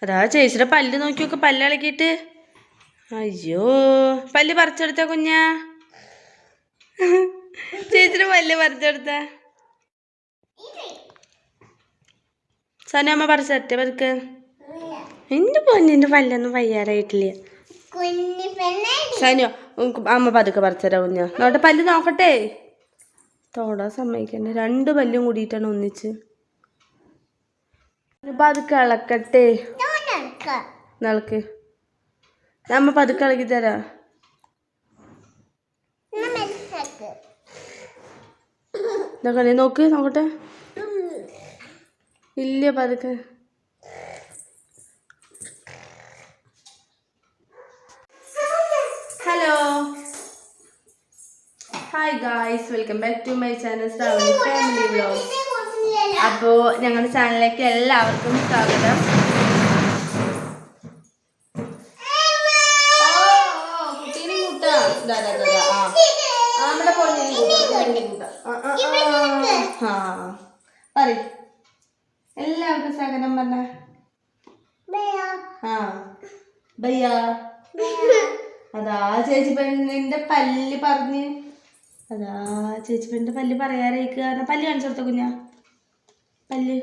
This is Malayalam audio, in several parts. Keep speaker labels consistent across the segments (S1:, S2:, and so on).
S1: അതാ ചേച്ചിയുടെ പല്ല് നോക്കി നോക്ക്, പല്ല് ഇളക്കിയിട്ട്. അയ്യോ, പല്ല് പറിച്ചെടുത്ത കുഞ്ഞാ, ചേച്ചിയുടെ പല്ല് പറിച്ചെടുത്ത. സനു അമ്മ പറിച്ചെടുത്തേ പതുക്കെ. എന്റെ പൊന്നിന്റെ പല്ലൊന്നും വയ്യാറായിട്ടില്ല സനു. അമ്മ പതുക്കെ പറിച്ചരാ കുഞ്ഞാ. നോട്ടെ പല്ല് നോക്കട്ടെ. തൊടാൻ സമ്മതിക്കണ്ടേ, 2 പല്ലും കൂടിയിട്ടാണ് ഒന്നിച്ച്. പതുക്കെ ഇളക്കട്ടെ. നിളക്ക്, നമ്മ പതുക്കെ ഇളക്കി തരാ. ഇതൊക്കെ നോക്ക്, നോക്കട്ടെ. ഇല്ല, പതുക്കെ. Hello, hi guys, welcome back to my channel Shravani family vlog. അപ്പോൾ ഞങ്ങളുടെ ചാനലിലേക്ക് എല്ലാവർക്കും സ്വാഗതം. എല്ലാവർക്കും സ്വാഗതം പറഞ്ഞ. അതാ ചേച്ചി പെണ്ണിന്റെ പല്ല് പറഞ്ഞ്. അതാ ചേച്ചി പെണ്ണിന്റെ പല്ല് പറയാറായിക്കുക. പല്ല് കാണിച്ചു കൊടുത്ത കുഞ്ഞാ, പല്ല്.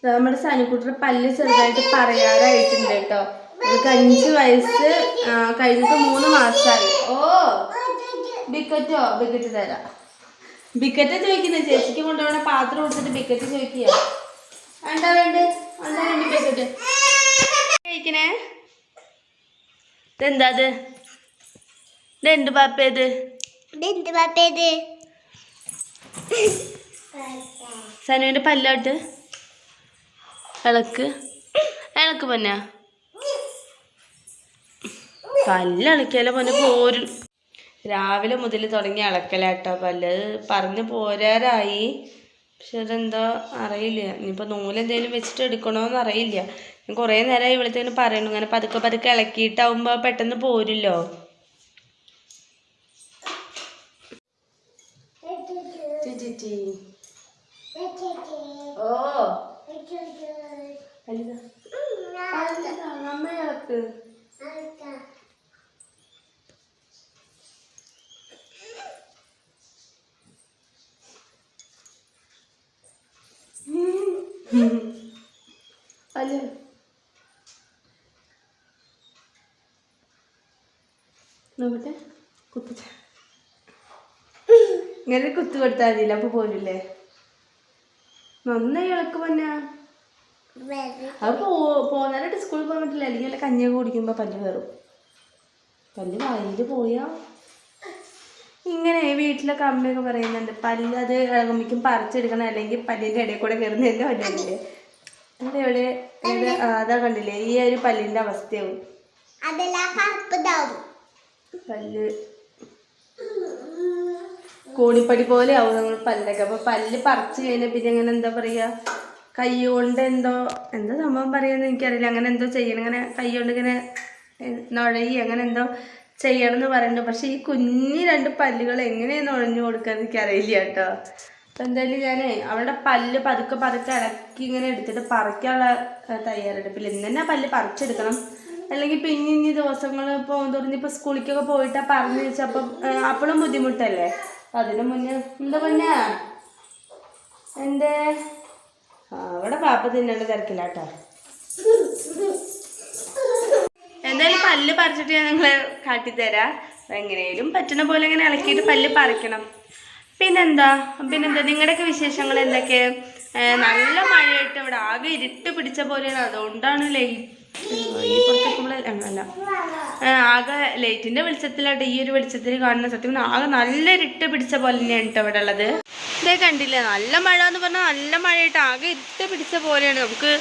S1: നമ്മുടെ സനുക്കുട്ടിയുടെ പല്ല് ചെറുതായിട്ട് പറയാറായിട്ടുണ്ട് കേട്ടോ. അവൾക്ക് 5 വയസ്സ് കഴിഞ്ഞിട്ട് 3 മാസമായി. ഓ ബിക്കറ്റോ, ബിക്കറ്റ് തരാം. ബിക്കറ്റ് ചോദിക്കുന്നത്, ചേച്ചിക്ക് കൊണ്ടുപോകണ പാത്രം കൊടുത്തിട്ട് ബിക്കറ്റ് ചോദിക്കുക. വേണ്ട ബിക്കറ്റ് കഴിക്കണേ. ഇതെന്താ അത്? ഇതെന്ത് പാപ്പേത്? സനുവിന്റെ പല്ലോട്ട് ഇളക്ക് പൊന്ന. പല്ലിളക്കിയാലോ പൊന്നെ പോരും. രാവിലെ മുതൽ തുടങ്ങി ഇളക്കലാട്ടോ പല്ല്. പറഞ്ഞ് പോരാറായി, പക്ഷെ അതെന്തോ അറിയില്ല. ഇനിയിപ്പോൾ നൂലെന്തേലും വെച്ചിട്ട് എടുക്കണോന്ന് അറിയില്ല. ഞാൻ കുറേ നേരമായി ഇവിടുത്തേന് പറയണു, ഇങ്ങനെ പതുക്കെ പതുക്കെ ഇളക്കിയിട്ടാവുമ്പോൾ പെട്ടെന്ന് പോരില്ലോ. ഓ അമ്മ ഇളക്ക്. അല്ലേ നോക്കട്ടെ, കുത്തിച്ച ഇങ്ങനെ കുത്തു കൊടുത്താൽ മതിയില്ല, അപ്പൊ പോരില്ലേ. നന്നായി ഇളക്ക് പൊന്ന. അത് പോന്നാലായിട്ട് സ്കൂളിൽ പോകാൻ പറ്റില്ല. അല്ലെങ്കിൽ വല്ല കഞ്ഞിയൊക്കെ കുടിക്കുമ്പോ പല്ല് കയറും. പല്ല് വായിൽ പോയാ ഇങ്ങനെ. വീട്ടിലൊക്കെ അമ്മയൊക്കെ പറയുന്നുണ്ട്, പല്ല് അത് ഇളകുമ്പോഴേക്കും പറിച്ചെടുക്കണം, അല്ലെങ്കിൽ പല്ലിന്റെ ഇടയിൽ കൂടെ കയറുന്നതിന്റെ പല്ലില്ലേ. എന്റെ എവിടെ അതാ കണ്ടില്ലേ, ഈ ഒരു പല്ലിന്റെ അവസ്ഥയാവും. പല്ല് കോണിപ്പടി പോലെ ആവും നമ്മൾ പല്ലൊക്കെ. അപ്പൊ പല്ല് പറിച്ചു കഴിഞ്ഞാൽ പിന്നെ അങ്ങനെ എന്താ പറയാ, കൈ കൊണ്ട് എന്താ സംഭവം പറയാന്ന് എനിക്കറിയില്ല. അങ്ങനെ എന്തോ ചെയ്യണം, ഇങ്ങനെ കൈ കൊണ്ട് ഇങ്ങനെ നുഴയി അങ്ങനെ എന്തോ ചെയ്യണം എന്ന് പറയുന്നുണ്ട്. പക്ഷെ ഈ കുഞ്ഞി 2 പല്ലുകൾ എങ്ങനെയാണ് നുഴഞ്ഞു കൊടുക്കാന്ന് എനിക്കറിയില്ല കേട്ടോ. അപ്പൊ എന്തായാലും ഞാനേ അവളുടെ പല്ല് പതുക്കെ ഇളക്കി ഇങ്ങനെ എടുത്തിട്ട് പറിക്കാനുള്ള തയ്യാറെടുപ്പില്ല. ഇന്ന് തന്നെ പല്ല് പറിച്ചെടുക്കണം, അല്ലെങ്കിൽ പിന്നെ ഇനി ദിവസങ്ങൾ പോകുന്നതിപ്പോൾ സ്കൂളിലേക്കൊക്കെ പോയിട്ടാ പറഞ്ഞു വെച്ചപ്പം അപ്പോഴും ബുദ്ധിമുട്ടല്ലേ. അതിന് മുന്നേ എന്താ പൊന്നാ എൻ്റെ അവിടെ പാപ്പ തിന്നേണ്ട തിരക്കില്ല കേട്ടോ. എന്തായാലും പല്ല് പറിച്ചിട്ട് ഞാൻ നിങ്ങളെ കാട്ടിത്തരാം. എങ്ങനെയും പറ്റുന്ന പോലെ ഇങ്ങനെ ഇളക്കിയിട്ട് പല്ല് പറിക്കണം. പിന്നെന്താ നിങ്ങളുടെയൊക്കെ വിശേഷങ്ങൾ എന്തൊക്കെ? നല്ല മഴയായിട്ട് ഇവിടെ ആകെ ഇരുട്ട് പിടിച്ച പോലെയാണ്. അതുകൊണ്ടാണ് ഈ പുറത്തേക്കുള്ള ആകെ ലൈറ്റിന്റെ വെളിച്ചത്തിലായിട്ട് ഈ ഒരു വെളിച്ചത്തിൽ കാണുന്ന. സത്യം ആകെ നല്ല ഇരുട്ട് പിടിച്ച പോലെ തന്നെയാണ് കേട്ടോ ഇവിടെ ഉള്ളത്. ഇതേ കണ്ടില്ലേ, നല്ല മഴ എന്ന് പറഞ്ഞാൽ നല്ല മഴയായിട്ട് ആകെ ഇരുട്ട് പിടിച്ച പോലെയാണ്. നമുക്ക്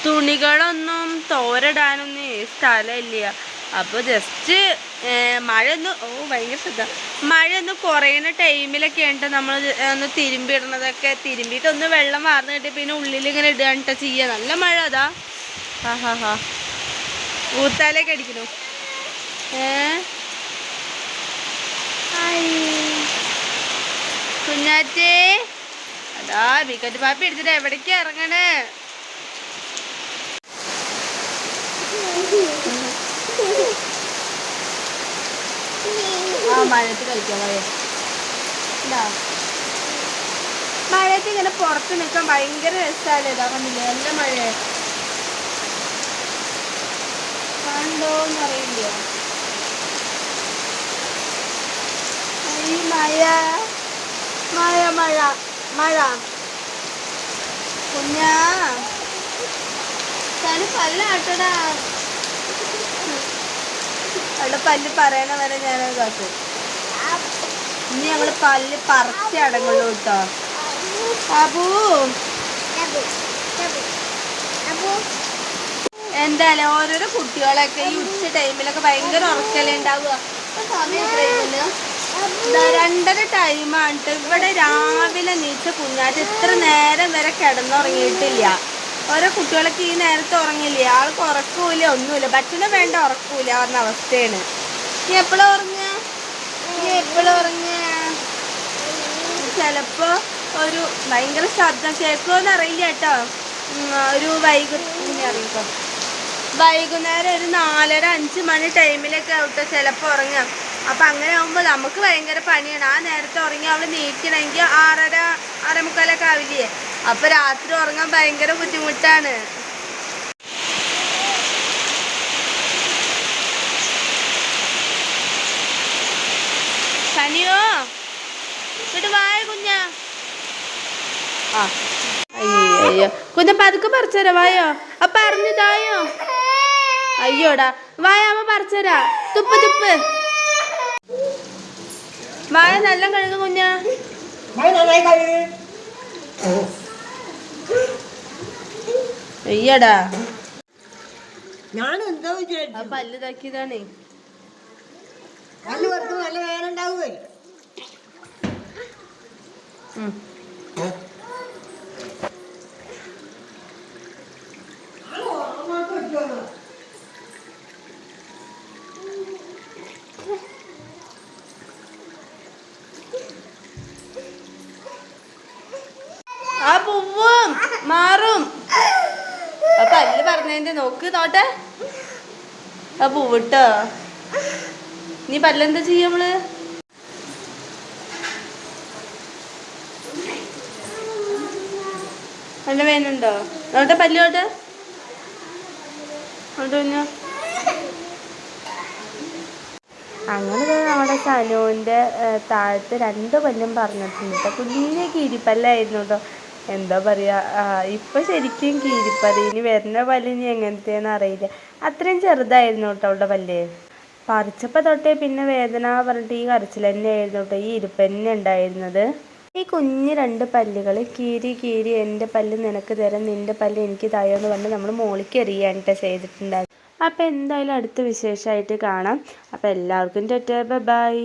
S1: തുണികളൊന്നും തോരടാനൊന്നും സ്ഥലമില്ല. അപ്പോൾ ജസ്റ്റ് മഴയൊന്ന് ഭയങ്കര ശ്രദ്ധ, മഴയൊന്ന് കുറയുന്ന ടൈമിലൊക്കെ ഉണ്ട് നമ്മൾ ഒന്ന് തിരുമ്പിടുന്നതൊക്കെ. തിരുമ്പിയിട്ടൊന്ന് വെള്ളം വാർന്ന് കിട്ടി പിന്നെ ഉള്ളിൽ ഇങ്ങനെ ഇടുകയാണ് കേട്ടോ ചെയ്യുക. നല്ല മഴ അതാ. ഊത്താലേക്ക് അടിക്കണു. കുഞ്ഞാറ്റേ, അതാ ബിക്കറ്റ് പാപ്പി എടുത്തിട്ട് എവിടേക്ക് ഇറങ്ങണേ. ആ മഴയത്ത് കളിക്കാം. മഴയത്ത് ഇങ്ങനെ പുറത്ത് നിൽക്കാൻ ഭയങ്കര രസമാണ്. ഇതാ കണ്ടില്ലേ നല്ല മഴ കണ്ടോന്ന് അറിയില്ല. ഈ മഴ മഴ മഴ മഴ കുഞ്ഞാ പല്ലാട്ടടാ. അവിടെ പല്ല് പറയണ വരെ ഞാനത് കാക്കും. ഇനി ഞങ്ങള് പല്ല് പറിച്ച് അടങ്ങുള്ളൂ കേട്ടോ. അബൂ എന്തായാലും ഓരോരോ കുട്ടികളൊക്കെ ഈ ഉച്ച ടൈമിലൊക്കെ ഭയങ്കര ഉറക്കലുണ്ടാവുക. സമയം 2:30 ടൈമാണിട്ട്. ഇവിടെ രാവിലെ നീച്ച കുഞ്ഞാറ്റ് ഇത്ര നേരം വരെ കിടന്നുറങ്ങിയിട്ടില്ല. ഓരോ കുട്ടികളൊക്കെ ഈ നേരത്തെ ഉറങ്ങില്ല. ആൾക്ക് ഉറക്കൂല, ഒന്നുമില്ല. ഭക്ഷണം വേണ്ട, ഉറക്കൂല പറഞ്ഞ അവസ്ഥയാണ്. നീ എപ്പോഴും ഉറങ്ങുക? ചിലപ്പോ ഒരു ഭയങ്കര ശബ്ദം കേൾക്കുമോന്ന് അറിയില്ല കേട്ടോ. ഒരു വൈകുന്നേരം ഒരു 4:30-5 മണി ടൈമിലൊക്കെ ആവട്ടെ ചിലപ്പോൾ ഉറങ്ങാം. അപ്പം അങ്ങനെ ആകുമ്പോൾ നമുക്ക് ഭയങ്കര പണിയാണ്. ആ നേരത്തെ ഉറങ്ങി അവൾ നീക്കണമെങ്കിൽ 6:30-6:45 ആവില്ലേ. അപ്പം രാത്രി ഉറങ്ങാൻ ഭയങ്കര ബുദ്ധിമുട്ടാണ്. പനിയോ എന്നിട്ട് വായ കുഞ്ഞാ. ആ അയ്യോ കുഞ്ഞ പതുക്കെ പറിച്ചരാ വായോ. അപ്പൊ അറിഞ്ഞതായോ? അയ്യോടാ വായ അമ്മ പറിച്ചരാ. തുപ്പ് വായ നല്ല കഴുകും കുഞ്ഞാ. അയ്യടാ പല്ല് ഇതാക്കിയതാണേ.
S2: നല്ല വേദന ഉണ്ടാവുകയെ.
S1: ആ പൂവും മാറും. പല്ല് പറഞ്ഞതിന്റെ നോക്ക് നോട്ടെ. ആ പൂവിട്ടോ. നീ പല്ലെന്താ ചെയ്യാ നമ്മള്? നല്ല വേനുണ്ടോ നോട്ടെ പല്ലോട്ട് കുഞ്ഞ. അങ്ങനെ നമ്മുടെ സനുവിൻ്റെ താഴത്ത് 2 പല്ലും പറഞ്ഞിട്ടുണ്ട് കേട്ടോ. കുഞ്ഞിനെ കീരിപ്പല്ലായിരുന്നു കേട്ടോ. എന്താ പറയുക, ഇപ്പം ശരിക്കും കീരിപ്പല്ല്. ഇനി വരുന്ന പല്ല് ഇനി എങ്ങനത്തേന്ന് അറിയില്ല. അത്രയും ചെറുതായിരുന്നു കേട്ടോ അവളുടെ പല്ല്. പറിച്ചപ്പോൾ തൊട്ടേ പിന്നെ വേദന പറഞ്ഞിട്ട് ഈ കരച്ചിൽ തന്നെയായിരുന്നു കേട്ടോ. ഈ ഇരിപ്പ് തന്നെ ഉണ്ടായിരുന്നത്. ഈ കുഞ്ഞ് 2 പല്ലുകൾ കീരി എൻ്റെ പല്ല് നിനക്ക് തരാം, നിൻ്റെ പല്ല് എനിക്ക് തായോന്ന് പറഞ്ഞ് നമ്മൾ മോളിക്ക് എറിയാനിട്ട് ചെയ്തിട്ടുണ്ടായിരുന്നു. അപ്പോൾ എന്തായാലും അടുത്ത വിശേഷമായിട്ട് കാണാം. അപ്പോൾ എല്ലാവർക്കും ബൈ.